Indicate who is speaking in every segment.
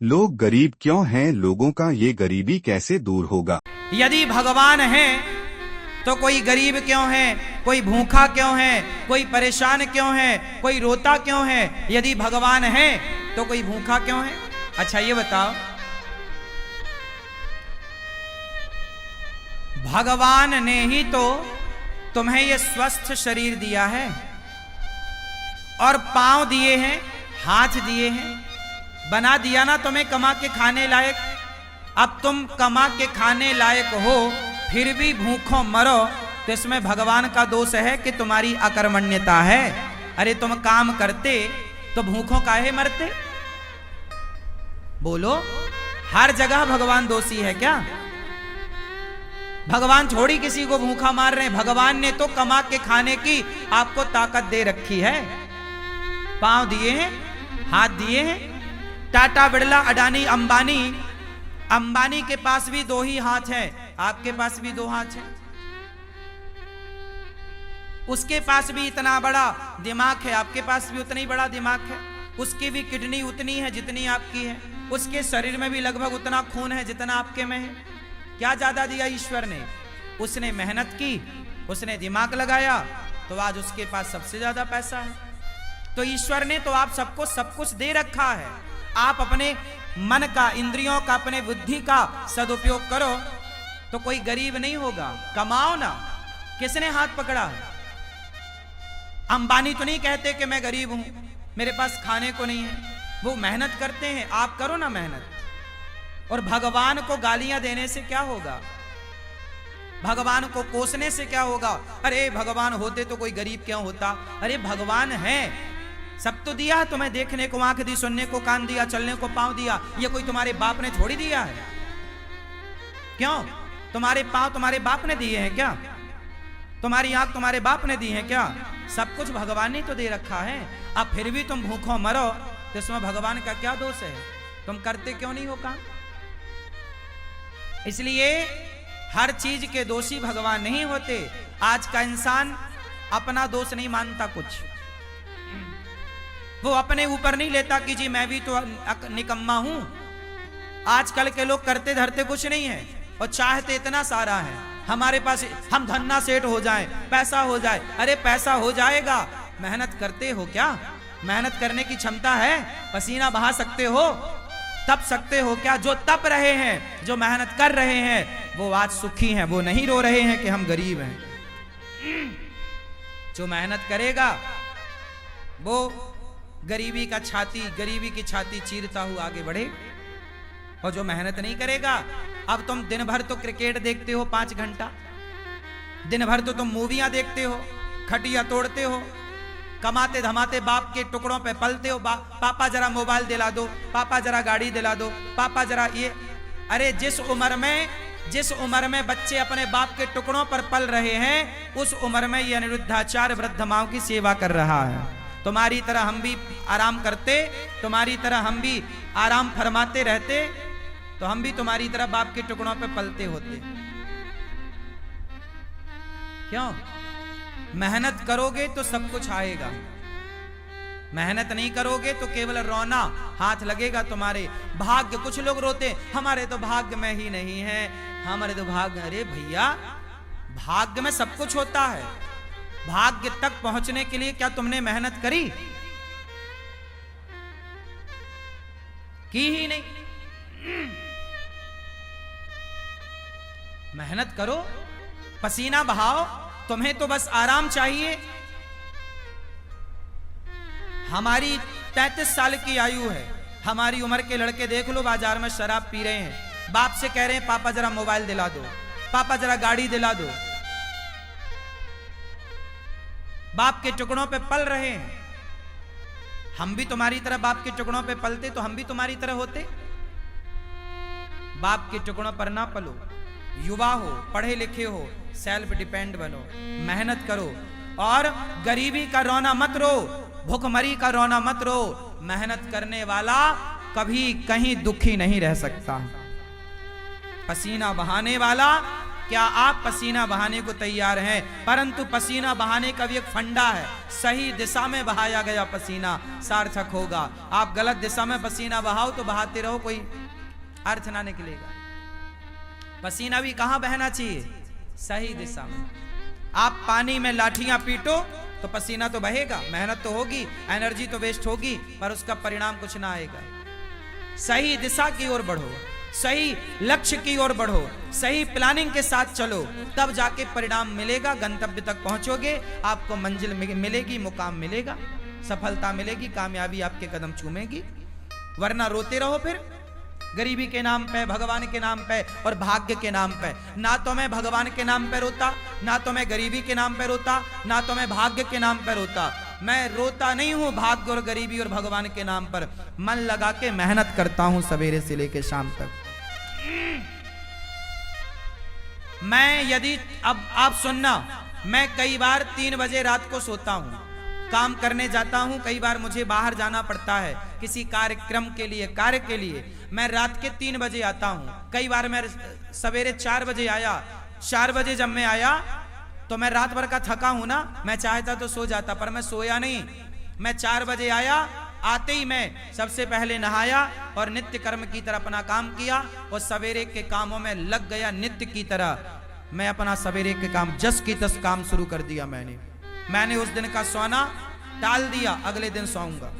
Speaker 1: लोग गरीब क्यों हैं? लोगों का ये गरीबी कैसे दूर होगा?
Speaker 2: यदि भगवान है तो कोई गरीब क्यों है, कोई भूखा क्यों है, कोई परेशान क्यों है, कोई रोता क्यों है? यदि भगवान है तो कोई भूखा क्यों है? अच्छा ये बताओ, भगवान ने ही तो तुम्हें ये स्वस्थ शरीर दिया है और पांव दिए हैं, हाथ दिए हैं, बना दिया ना तुम्हें कमा के खाने लायक। अब तुम कमा के खाने लायक हो फिर भी भूखों मरो तो इसमें भगवान का दोष है कि तुम्हारी अकर्मण्यता है। अरे तुम काम करते तो भूखों काहे मरते? बोलो, हर जगह भगवान दोषी है क्या? भगवान थोड़ी किसी को भूखा मार रहे हैं। भगवान ने तो कमा के खाने की आपको ताकत दे रखी है। पांव दिए हैं, हाथ दिए हैं। टाटा, बिड़ला, अडानी, अंबानी, अंबानी के पास भी दो ही हाथ है, आपके पास भी दो हाथ है। उसके पास भी इतना बड़ा दिमाग है, आपके पास भी उतना ही बड़ा दिमाग है। उसकी भी किडनी उतनी है जितनी आपकी है। उसके शरीर में भी लगभग उतना खून है जितना आपके में है। क्या ज्यादा दिया ईश्वर ने? उसने मेहनत की, उसने दिमाग लगाया, तो आज उसके पास सबसे ज्यादा पैसा है। तो ईश्वर ने तो आप सबको सब कुछ दे रखा है। आप अपने मन का, इंद्रियों का, अपने बुद्धि का सदुपयोग करो तो कोई गरीब नहीं होगा। कमाओ ना। किसने हाथ पकड़ा है? अंबानी तो नहीं कहते कि मैं गरीब हूं, मेरे पास खाने को नहीं है। वो मेहनत करते हैं। आप करो ना मेहनत। और भगवान को गालियां देने से क्या होगा? भगवान को कोसने से क्या होगा? अरे भगवान होते तो कोई गरीब क्यों होता? अरे भगवान है, सब तो दिया है तुम्हें। देखने को आंख दी, सुनने को कान दिया, चलने को पांव दिया। ये कोई तुम्हारे बाप ने थोड़ी दिया है। क्यों? तुम्हारे पांव तुम्हारे बाप ने दिए हैं क्या? तुम्हारी आंख तुम्हारे बाप ने दी है क्या? सब कुछ भगवान ने तो दे रखा है। अब फिर भी तुम भूखों मरो तो इसमें भगवान का क्या दोष है? तुम करते क्यों नहीं हो काम? इसलिए हर चीज के दोषी भगवान नहीं होते। आज का इंसान अपना दोष नहीं मानता कुछ। वो अपने ऊपर नहीं लेता कि जी मैं भी तो निकम्मा हूं। आजकल के लोग करते धरते कुछ नहीं है और चाहते इतना सारा है। हमारे पास, हम धन्ना सेठ हो जाएं, पैसा हो जाए। अरे पैसा हो जाएगा, मेहनत करते हो क्या? मेहनत करने की क्षमता है? पसीना बहा सकते हो? तप सकते हो क्या? जो तप रहे हैं, जो मेहनत कर रहे हैं, वो आज सुखी हैं। वो नहीं रो रहे हैं कि हम गरीब हैं। जो मेहनत करेगा वो गरीबी की छाती चीरता हुआ आगे बढ़े। और जो मेहनत नहीं करेगा, अब तुम दिन भर तो क्रिकेट देखते हो 5 घंटा, दिन भर तो तुम मूवियां देखते हो, खटिया तोड़ते हो, कमाते धमाते बाप के टुकड़ों पे पलते हो। पापा जरा मोबाइल दिला दो, पापा जरा गाड़ी दिला दो, पापा जरा ये। अरे जिस उम्र में बच्चे अपने बाप के टुकड़ों पर पल रहे हैं, उस उम्र में ये अनिरुद्धाचार्य वृद्ध माओं की सेवा कर रहा है। तुम्हारी तरह हम भी आराम करते, तुम्हारी तरह हम भी आराम फरमाते रहते, तो हम भी तुम्हारी तरह बाप के टुकड़ों पे पलते होते। क्यों? मेहनत करोगे तो सब कुछ आएगा। मेहनत नहीं करोगे तो केवल रोना हाथ लगेगा तुम्हारे। भाग्य, कुछ लोग रोते हमारे तो भाग्य में ही नहीं है, हमारे तो भाग्य। अरे भैया, भाग्य में सब कुछ होता है। भाग्य तक पहुंचने के लिए क्या तुमने मेहनत करी? की ही नहीं। मेहनत करो, पसीना बहाओ। तुम्हें तो बस आराम चाहिए। हमारी 33 साल की आयु है। हमारी उम्र के लड़के देख लो, बाजार में शराब पी रहे हैं, बाप से कह रहे हैं पापा जरा मोबाइल दिला दो, पापा जरा गाड़ी दिला दो। बाप के टुकड़ों पे पल रहे हैं। हम भी तुम्हारी तरह बाप के टुकड़ों पे पलते तो हम भी तुम्हारी तरह होते। बाप के टुकड़ों पर ना पलो। युवा हो, पढ़े लिखे हो, सेल्फ डिपेंड बनो, मेहनत करो। और गरीबी का रोना मत रो, भूखमरी का रोना मत रो। मेहनत करने वाला कभी कहीं दुखी नहीं रह सकता। पसीना बहाने वाला क्या आप पसीना बहाने को तैयार हैं? परंतु पसीना बहाने का भी एक फंडा है, सही दिशा में बहाया गया पसीना सार्थक होगा। आप गलत दिशा में पसीना बहाओ तो बहाते रहो, कोई अर्थ ना निकलेगा। पसीना भी कहां बहना चाहिए? सही दिशा में। आप पानी में लाठियां पीटो तो पसीना तो बहेगा, मेहनत तो होगी, एनर्जी तो वेस्ट होगी, पर उसका परिणाम कुछ ना आएगा। सही दिशा की ओर बढ़ो, सही लक्ष्य की ओर बढ़ो, सही प्लानिंग के साथ चलो, तब जाके परिणाम मिलेगा, गंतव्य तक पहुंचोगे, आपको मंजिल मिलेगी, मुकाम मिलेगा, सफलता मिलेगी, कामयाबी आपके कदम चूमेगी। वरना रोते रहो फिर गरीबी के नाम पे, भगवान के नाम पे और भाग्य के नाम पे। ना तो मैं भगवान के नाम पे रोता, ना तो मैं गरीबी के नाम पे रोता, ना तो मैं भाग्य के नाम पे रोता। मैं रोता नहीं हूं भाग्य और गरीबी और भगवान के नाम पर, मन लगा के मेहनत करता हूं सवेरे से लेकर शाम तक। मैं यदि अब आप सुनना, मैं कई बार 3 बजे रात को सोता हूं, काम करने जाता हूं, कई बार मुझे बाहर जाना पड़ता है किसी कार्यक्रम के लिए, कार्य के लिए, मैं रात के 3 बजे आता हूं। कई बार मैं सवेरे 4 बजे आया, 4 बजे जब मैं आया तो मैं रात भर का थका हूं ना, मैं चाहता तो सो जाता, पर मैं सोया नहीं। मैं 4 बजे आया, आते ही मैं सबसे पहले नहाया और नित्य कर्म की तरह अपना काम किया और सवेरे के कामों में लग गया। नित्य की तरह मैं अपना सवेरे के काम जस की तस काम शुरू कर दिया। मैंने उस दिन का सोना टाल दिया, अगले दिन सोऊंगा।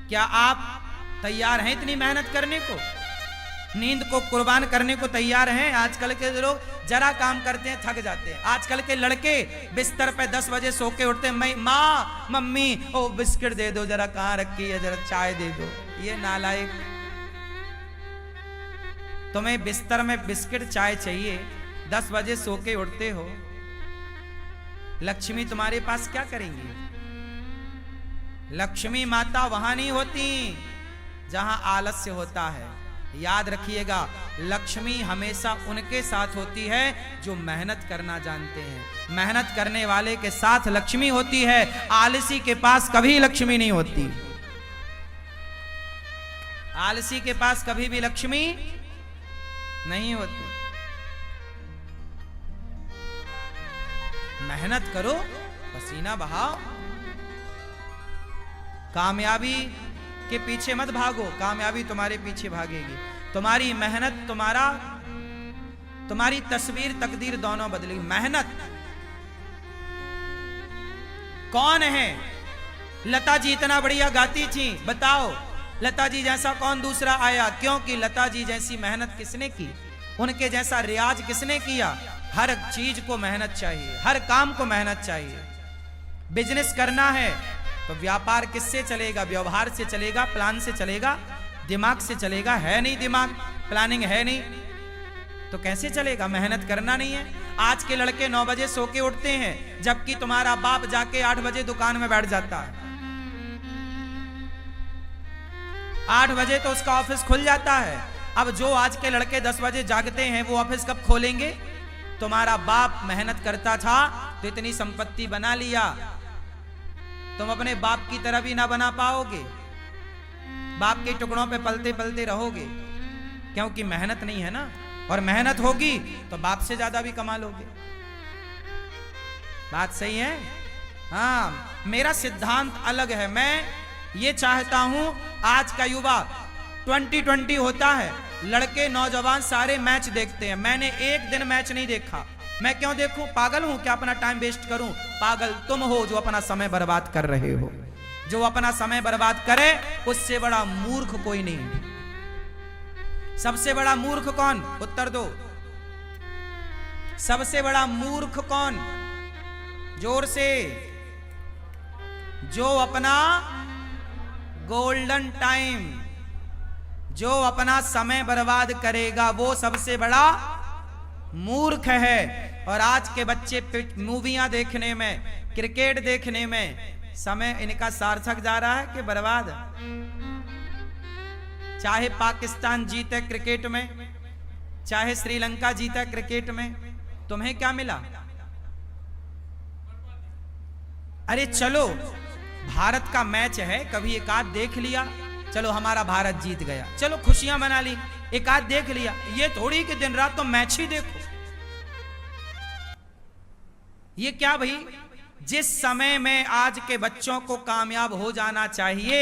Speaker 2: क्या आप तैयार हैं इतनी मेहनत करने को, नींद को कुर्बान करने को तैयार हैं? आजकल के लोग जरा काम करते हैं थक जाते हैं। आजकल के लड़के बिस्तर पे 10 बजे सो के उठते हैं, माँ मम्मी ओ बिस्किट दे दो, जरा कहाँ रखी है, जरा चाय दे दो। ये नालायक, तुम्हें बिस्तर में बिस्किट चाय चाहिए, 10 बजे सो के उठते हो। लक्ष्मी तुम्हारे पास क्या करेंगी? लक्ष्मी माता वहां नहीं होती जहां आलस्य होता है। याद रखिएगा, लक्ष्मी हमेशा उनके साथ होती है जो मेहनत करना जानते हैं। मेहनत करने वाले के साथ लक्ष्मी होती है, आलसी के पास कभी लक्ष्मी नहीं होती। आलसी के पास कभी भी लक्ष्मी नहीं होती। मेहनत करो, पसीना बहाओ, कामयाबी के पीछे मत भागो, कामयाबी तुम्हारे पीछे भागेगी। तुम्हारी मेहनत तुम्हारी तस्वीर तकदीर दोनों बदलेगी। मेहनत कौन है? लता जी इतना बढ़िया गाती थी, बताओ लता जी जैसा कौन दूसरा आया? क्योंकि लता जी जैसी मेहनत किसने की, उनके जैसा रियाज किसने किया? हर चीज को मेहनत चाहिए, हर काम को मेहनत चाहिए। बिजनेस करना है तो व्यापार किससे चलेगा? व्यवहार से चलेगा, प्लान से चलेगा, दिमाग से चलेगा। है नहीं दिमाग, प्लानिंग है नहीं, तो कैसे चलेगा? मेहनत करना नहीं है। आज के लड़के 9 बजे सो के उठते हैं, जबकि तुम्हारा बाप जाके 8 बजे दुकान में बैठ जाता है। 8 बजे तो उसका ऑफिस खुल जाता है। अब जो आज के लड़के 10 बजे जागते हैं, वो ऑफिस कब खोलेंगे? तुम्हारा बाप मेहनत करता था तो इतनी संपत्ति बना लिया, तुम अपने बाप की तरह भी ना बना पाओगे, बाप के टुकड़ों पे पलते पलते रहोगे, क्योंकि मेहनत नहीं है ना। और मेहनत होगी तो बाप से ज्यादा भी कमा लोगे। बात सही है? हाँ, मेरा सिद्धांत अलग है। मैं ये चाहता हूं आज का युवा 2020 होता है, लड़के नौजवान सारे मैच देखते हैं। मैंने एक दिन मैच नहीं देखा। मैं क्यों देखूं? पागल हूं क्या अपना टाइम वेस्ट करूं? पागल तुम हो जो अपना समय बर्बाद कर रहे हो। जो अपना समय बर्बाद करे उससे बड़ा मूर्ख कोई नहीं। सबसे बड़ा मूर्ख कौन? उत्तर दो। सबसे बड़ा मूर्ख कौन? जोर से। जो अपना गोल्डन टाइम, जो अपना समय बर्बाद करेगा, वो सबसे बड़ा मूर्ख है। और आज के बच्चे मूवियां देखने में, क्रिकेट देखने में समय इनका सार्थक जा रहा है कि बर्बाद? चाहे पाकिस्तान जीते क्रिकेट में, चाहे श्रीलंका जीता क्रिकेट में, तुम्हें क्या मिला? अरे चलो, भारत का मैच है, कभी एक आध देख लिया, चलो हमारा भारत जीत गया, चलो खुशियां मना ली, एक आध देख लिया। ये थोड़ी कि दिन रात तो मैच ही देखो। ये क्या भाई, जिस समय में आज के बच्चों को कामयाब हो जाना चाहिए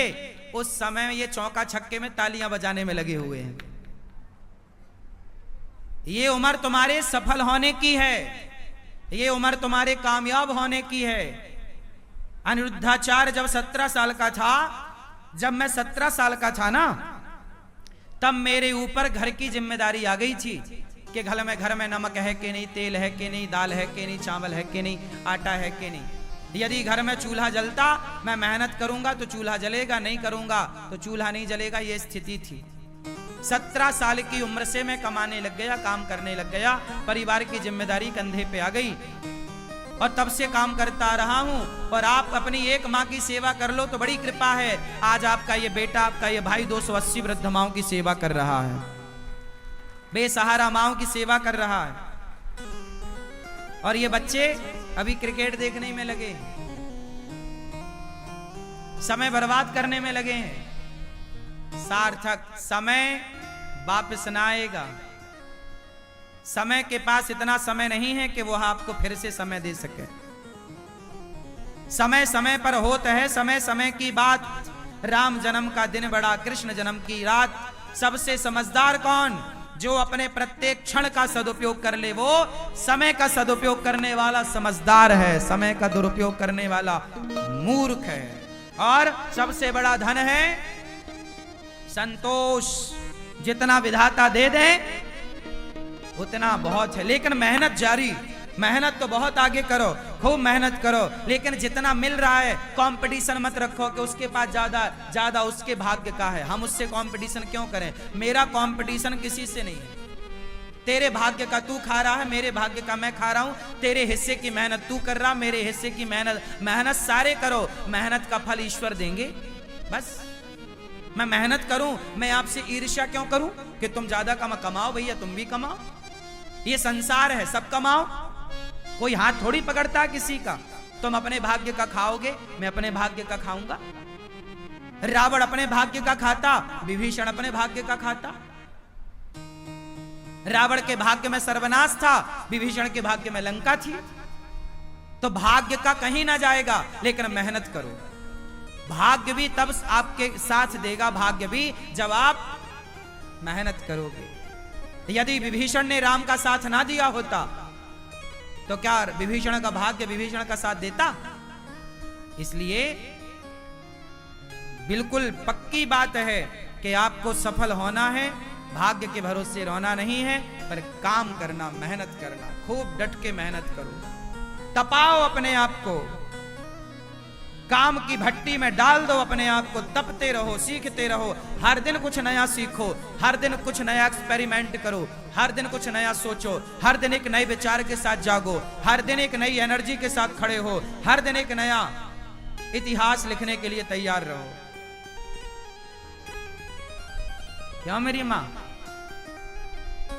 Speaker 2: उस समय ये चौका छक्के में तालियां बजाने में लगे हुए हैं। ये उम्र तुम्हारे सफल होने की है, ये उम्र तुम्हारे कामयाब होने की है। अनिरुद्धाचार्य जब 17 साल का था, जब मैं 17 साल का था ना, तब मेरे ऊपर घर की जिम्मेदारी आ गई थी कि घर में नमक है कि नहीं, तेल है कि नहीं, दाल है कि नहीं, चावल है कि नहीं, आटा है कि नहीं। यदि घर में चूल्हा जलता, मैं मेहनत करूंगा तो चूल्हा जलेगा, नहीं करूंगा तो चूल्हा नहीं जलेगा। ये स्थिति थी। 17 साल की उम्र से मैं कमाने लग गया, काम करने लग गया, परिवार की जिम्मेदारी कंधे पे आ गई और तब से काम करता रहा हूं। और आप अपनी एक माँ की सेवा कर लो तो बड़ी कृपा है। आज आपका ये बेटा, आपका ये भाई 280 वृद्ध माओं की सेवा कर रहा है, बेसहारा माओं की सेवा कर रहा है। और ये बच्चे अभी क्रिकेट देखने में लगे, समय बर्बाद करने में लगे हैं। सार्थक समय वापस ना आएगा। समय के पास इतना समय नहीं है कि वो आपको फिर से समय दे सके। समय समय पर होता है, समय समय की बात। राम जन्म का दिन बड़ा, कृष्ण जन्म की रात। सबसे समझदार कौन? जो अपने प्रत्येक क्षण का सदुपयोग कर ले, वो समय का सदुपयोग करने वाला समझदार है। समय का दुरुपयोग करने वाला मूर्ख है। और सबसे बड़ा धन है संतोष। जितना विधाता दे दे उतना बहुत है, लेकिन मेहनत जारी। मेहनत तो बहुत आगे करो, खूब मेहनत करो, लेकिन जितना मिल रहा है कंपटीशन मत रखो कि उसके पास ज्यादा उसके भाग्य का है, हम उससे कंपटीशन क्यों करें। मेरा कंपटीशन किसी से नहीं है। तेरे भाग्य का तू खा रहा है, मेरे भाग्य का मैं खा रहा हूं। तेरे हिस्से की मेहनत तू कर रहा, मेरे हिस्से की मेहनत सारे करो। मेहनत का फल ईश्वर देंगे। बस मैं मेहनत करूं, मैं आपसे ईर्ष्या क्यों करूं कि तुम ज्यादा कमाओ। भैया तुम भी कमाओ, ये संसार है, सब कमाओ। कोई हाथ थोड़ी पकड़ता किसी का। तुम अपने भाग्य का खाओगे, मैं अपने भाग्य का खाऊंगा। रावण अपने भाग्य का खाता, विभीषण अपने भाग्य का खाता। रावण के भाग्य में सर्वनाश था, विभीषण के भाग्य में लंका थी। तो भाग्य का कहीं ना जाएगा, लेकिन मेहनत करो। भाग्य भी तब आपके साथ देगा, भाग्य भी जब आप मेहनत करोगे। यदि विभीषण ने राम का साथ ना दिया होता तो क्या विभीषण का भाग्य विभीषण का साथ देता? इसलिए बिल्कुल पक्की बात है कि आपको सफल होना है, भाग्य के भरोसे रहना नहीं है, पर काम करना, मेहनत करना, खूब डट के मेहनत करो। तपाओ अपने आप को, काम की भट्टी में डाल दो अपने आप को, तपते रहो, सीखते रहो। हर दिन कुछ नया सीखो, हर दिन कुछ नया एक्सपेरिमेंट करो, हर दिन कुछ नया सोचो, हर दिन एक नए विचार के साथ जागो, हर दिन एक नई एनर्जी के साथ खड़े हो, हर दिन एक नया इतिहास लिखने के लिए तैयार रहो। क्यों मेरी मां?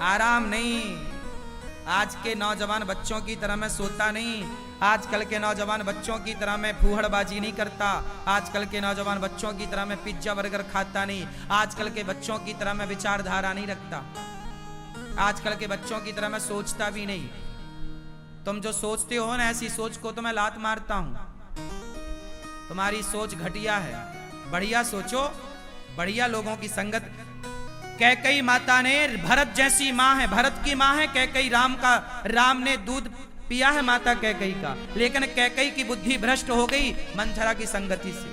Speaker 2: आराम नहीं। आज के नौजवान बच्चों की तरह मैं सोता नहीं, आजकल के नौजवान बच्चों की तरह मैं फूहड़बाजी नहीं करता, आजकल के नौजवान बच्चों की तरह मैं पिज्जा बर्गर खाता नहीं, आजकल के बच्चों की तरह मैं विचारधारा नहीं रखता, आजकल के बच्चों की तरह मैं सोचता भी नहीं। तुम जो सोचते हो ना, ऐसी सोच को तो मैं लात मारता हूं। तुम्हारी सोच घटिया है, बढ़िया सोचो, बढ़िया लोगों की संगत। कैकई माता ने, भरत जैसी माँ है, भरत की माँ है कैकई, राम ने दूध पिया है माता कैकई का, लेकिन कैकई की बुद्धि भ्रष्ट हो गई मंथरा की संगति से।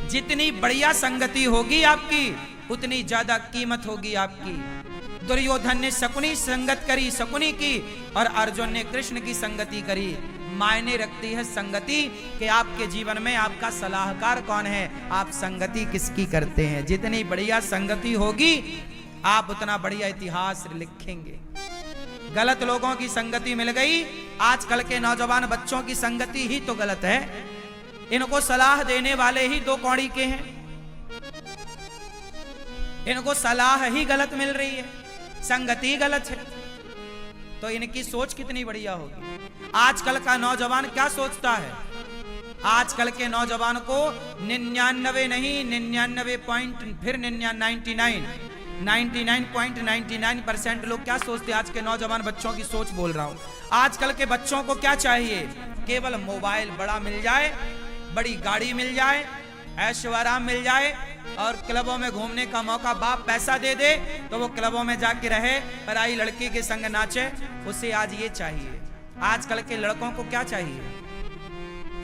Speaker 2: जितनी बढ़िया संगति होगी आपकी, उतनी ज्यादा कीमत होगी आपकी। दुर्योधन ने शकुनी संगत करी, शकुनी की, और अर्जुन ने कृष्ण की संगति करी। मायने रखती है संगति कि आपके जीवन में आपका सलाहकार कौन है, आप संगति किसकी करते हैं। जितनी बढ़िया संगति होगी, आप उतना बढ़िया इतिहास लिखेंगे। गलत लोगों की संगति मिल गई, आजकल के नौजवान बच्चों की संगति ही तो गलत है। इनको सलाह देने वाले ही दो कौड़ी के हैं, इनको सलाह ही गलत मिल रही है, संगति गलत है, तो इनकी सोच कितनी बढ़िया होगी। आजकल का नौजवान क्या सोचता है? आजकल के नौजवान को 99 नहीं 99 पॉइंट फिर 99.99% लोग क्या सोचते हैं। आज के नौजवान बच्चों की सोच बोल रहा हूं। आजकल के बच्चों को क्या चाहिए, केवल मोबाइल बड़ा मिल जाए, बड़ी गाड़ी मिल जाए, ऐशो आराम मिल जाए और क्लबों में घूमने का मौका बाप पैसा दे दे तो वो क्लबों में जाके रहे, पराई लड़की के संग नाचे। उसे आज ये चाहिए। आजकल के लड़कों को क्या चाहिए,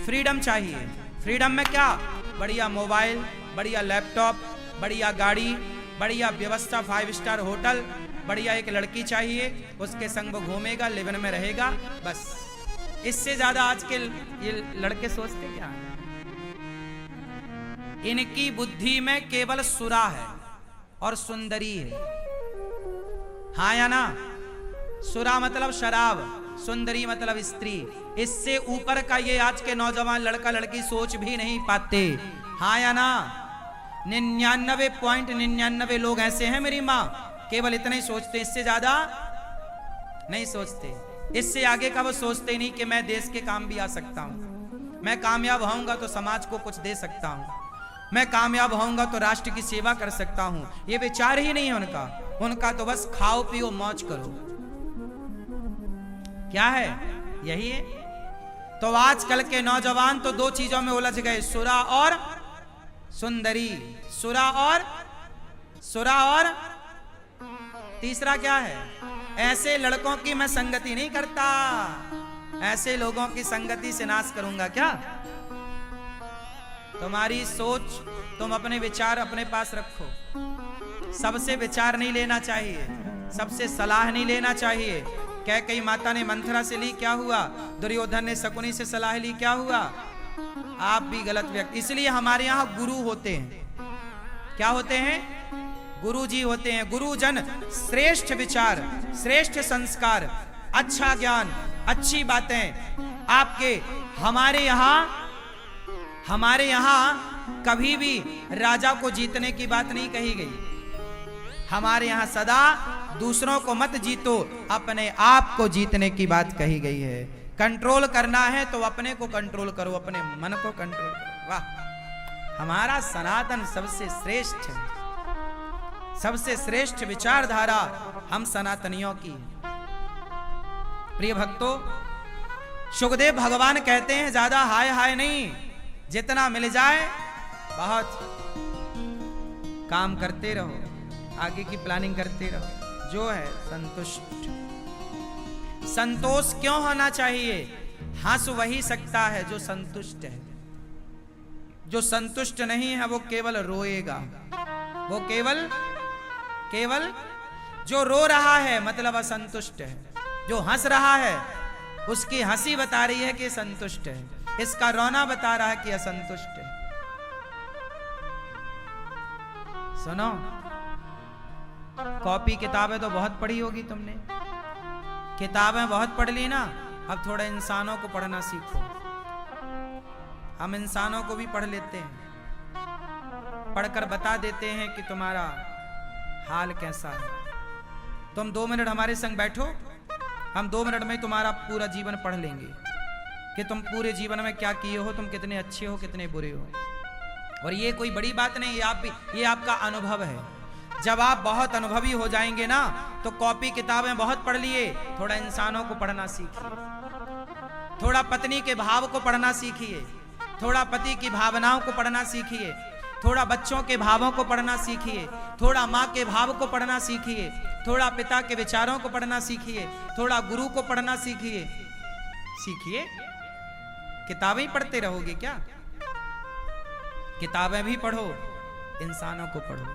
Speaker 2: फ्रीडम चाहिए। फ्रीडम में क्या, बढ़िया मोबाइल, बढ़िया लैपटॉप, बढ़िया गाड़ी, बढ़िया व्यवस्था, 5 स्टार होटल, बढ़िया एक लड़की चाहिए, उसके संग वो घूमेगा, लिवन में रहेगा, बस। इससे ज्यादा आज के ये लड़के सोचते क्या है। इनकी बुद्धि में केवल सुरा है और सुंदरी है। हाँ या ना, सुरा मतलब शराब, सुंदरी मतलब स्त्री। इससे ऊपर का ये आज के नौजवान लड़का लड़की सोच भी नहीं पाते। हाँ या ना, 99.99 लोग ऐसे हैं मेरी माँ, केवल इतना ही सोचते, इससे ज्यादा नहीं सोचते। इससे आगे का वो सोचते नहीं कि मैं देश के काम भी आ सकता हूं, मैं कामयाब होऊंगा तो समाज को कुछ दे सकता हूं, मैं कामयाब होऊंगा तो राष्ट्र की सेवा कर सकता हूं। ये विचार ही नहीं है उनका। उनका तो बस खाओ पियो मौज करो। क्या है, यही है। तो आजकल के नौजवान तो दो चीजों में उलझ गए, सुरा और सुंदरी। सुरा और तीसरा क्या है, ऐसे लड़कों की मैं संगति नहीं करता, ऐसे लोगों की संगति से नाश करूंगा। क्या तुम्हारी सोच, तुम अपने विचार अपने पास रखो। सबसे विचार नहीं लेना चाहिए, सबसे सलाह नहीं लेना चाहिए। कैकेयी माता ने मंथरा से ली, क्या हुआ? दुर्योधन ने शकुनी से सलाह ली, क्या हुआ? आप भी गलत व्यक्ति। इसलिए हमारे यहाँ गुरु होते हैं। क्या होते हैं? गुरु जी होते हैं। गुरुजन श्रेष्ठ विचार, श्रेष्ठ संस्कार, अच्छा ज्ञान, अच्छी बातें आपके। हमारे यहाँ कभी भी राजा को जीतने की बात नहीं कही गई। हमारे यहाँ सदा दूसरों को मत जीतो, अपने आप को जीतने की बात कही गई है। कंट्रोल करना है तो अपने को कंट्रोल करो, अपने मन को कंट्रोल करो। वाह, हमारा सनातन सबसे श्रेष्ठ है, सबसे श्रेष्ठ विचारधारा हम सनातनियों की। प्रिय भक्तों, सुखदेव भगवान कहते हैं ज्यादा हाय हाय नहीं, जितना मिल जाए बहुत। काम करते रहो, आगे की प्लानिंग करते रहो, जो है संतुष्ट। संतोष क्यों होना चाहिए? हंस वही सकता है जो संतुष्ट है। जो संतुष्ट नहीं है वो केवल रोएगा। वो केवल जो रो रहा है मतलब असंतुष्ट है। जो हंस रहा है उसकी हंसी बता रही है कि संतुष्ट है, इसका रोना बता रहा है कि असंतुष्ट है। सुनो, कॉपी किताबें तो बहुत पढ़ी होगी तुमने, किताबें बहुत पढ़ ली ना, अब थोड़ा इंसानों को पढ़ना सीखो। हम इंसानों को भी पढ़ लेते हैं, पढ़कर बता देते हैं कि तुम्हारा हाल कैसा है। तुम 2 मिनट हमारे संग बैठो, हम 2 मिनट में तुम्हारा पूरा जीवन पढ़ लेंगे कि तुम पूरे जीवन में क्या किए हो, तुम कितने अच्छे हो, कितने बुरे हो। और ये कोई बड़ी बात नहीं, ये आपका अनुभव है। जब आप बहुत अनुभवी हो जाएंगे ना, तो कॉपी किताबें बहुत पढ़ लिए, थोड़ा इंसानों को पढ़ना सीखिए, थोड़ा पत्नी के भाव को पढ़ना सीखिए, थोड़ा पति की भावनाओं को पढ़ना सीखिए, थोड़ा बच्चों के भावों को पढ़ना सीखिए, थोड़ा माँ के भाव को पढ़ना सीखिए, थोड़ा पिता के विचारों को पढ़ना सीखिए, थोड़ा गुरु को पढ़ना सीखिए। किताबें पढ़ते रहोगे क्या? किताबें भी पढ़ो, इंसानों को पढ़ो।